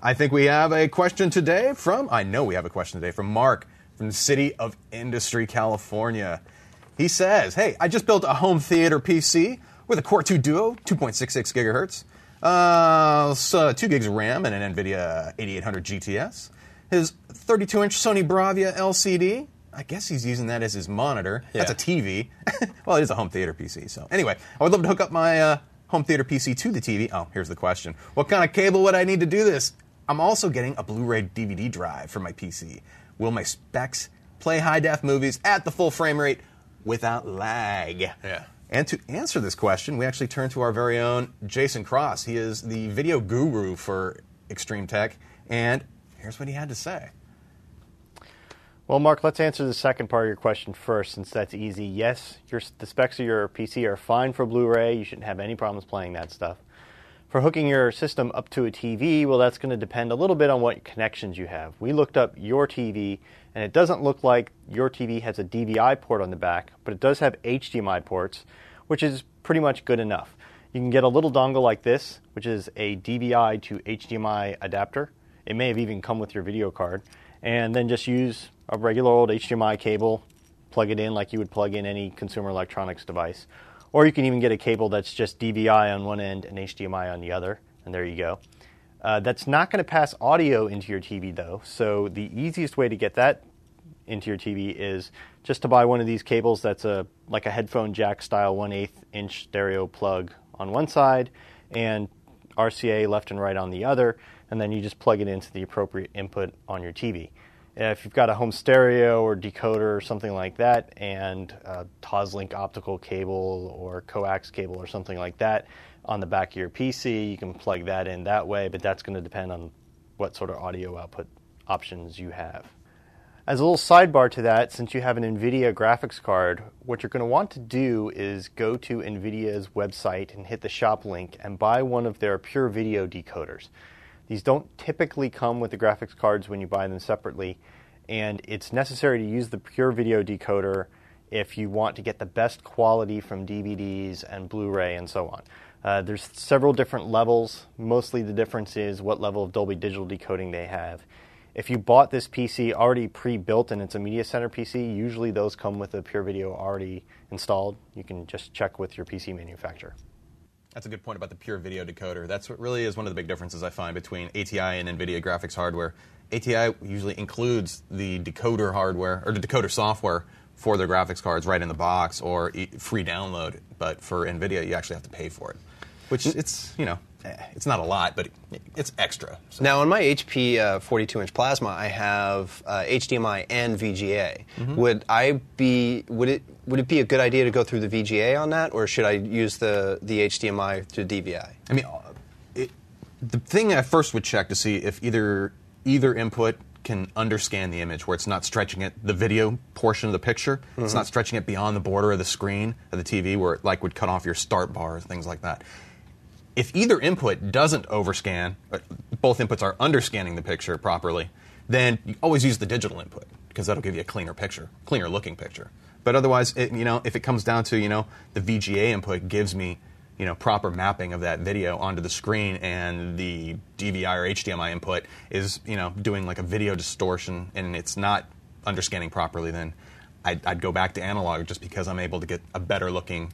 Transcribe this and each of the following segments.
I think we have a question today I know we have a question today from Mark from the City of Industry, California. He says, hey, I just built a home theater PC with a Core 2 Duo, 2.66 gigahertz, so 2 gigs of RAM and an Nvidia 8800 GTS. His 32-inch Sony Bravia LCD, I guess he's using that as his monitor. Yeah. That's a TV. Well, it is a home theater PC. So anyway, I would love to hook up my home theater PC to the TV. Oh, here's the question. What kind of cable would I need to do this? I'm also getting a Blu-ray DVD drive for my PC. Will my specs play high-def movies at the full frame rate without lag? Yeah. And to answer this question, we actually turn to our very own Jason Cross. He is the video guru for Extreme Tech, and here's what he had to say. Well, Mark, let's answer the second part of your question first, since that's easy. Yes, the specs of your PC are fine for Blu-ray. You shouldn't have any problems playing that stuff. For hooking your system up to a TV, well, that's going to depend a little bit on what connections you have. We looked up your TV, and it doesn't look like your TV has a DVI port on the back, but it does have HDMI ports, which is pretty much good enough. You can get a little dongle like this, which is a DVI to HDMI adapter. It may have even come with your video card, and then just use a regular old HDMI cable, plug it in like you would plug in any consumer electronics device. Or you can even get a cable that's just DVI on one end and HDMI on the other, and there you go. That's not going to pass audio into your TV, though, so the easiest way to get that into your TV is just to buy one of these cables that's like a headphone jack style 1/8 inch stereo plug on one side and RCA left and right on the other, and then you just plug it into the appropriate input on your TV. If you've got a home stereo or decoder or something like that, and a Toslink optical cable or coax cable or something like that on the back of your PC, you can plug that in that way, but that's going to depend on what sort of audio output options you have. As a little sidebar to that, since you have an Nvidia graphics card, what you're going to want to do is go to Nvidia's website and hit the shop link and buy one of their pure video decoders. These don't typically come with the graphics cards when you buy them separately, and it's necessary to use the pure video decoder if you want to get the best quality from DVDs and Blu-ray and so on. There's several different levels. Mostly the difference is what level of Dolby Digital decoding they have. If you bought this PC already pre-built and it's a Media Center PC, usually those come with a pure video already installed. You can just check with your PC manufacturer. That's a good point about the pure video decoder. That's what really is one of the big differences I find between ATI and Nvidia graphics hardware. ATI usually includes the decoder hardware or the decoder software for their graphics cards right in the box or free download. But for Nvidia, you actually have to pay for it, which it's it's not a lot, but it's extra. So. Now, on my HP 42-inch plasma, I have HDMI and VGA. Mm-hmm. Would it be a good idea to go through the VGA on that, or should I use the HDMI to DVI? I mean, the thing I first would check to see if either input can underscan the image, where it's not stretching it, the video portion of the picture, mm-hmm. It's not stretching it beyond the border of the screen of the TV, where it would cut off your start bar, things like that. If either input doesn't overscan, both inputs are underscanning the picture properly, then you always use the digital input because that'll give you a cleaner looking picture. But otherwise, if it comes down to the VGA input gives me proper mapping of that video onto the screen, and the DVI or HDMI input is doing like a video distortion and it's not underscanning properly, then I'd go back to analog just because I'm able to get a better looking.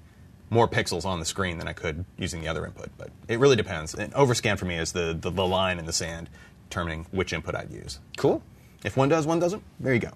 More pixels on the screen than I could using the other input, but it really depends. And overscan for me is the line in the sand determining which input I'd use. Cool. If one does, one doesn't, there you go.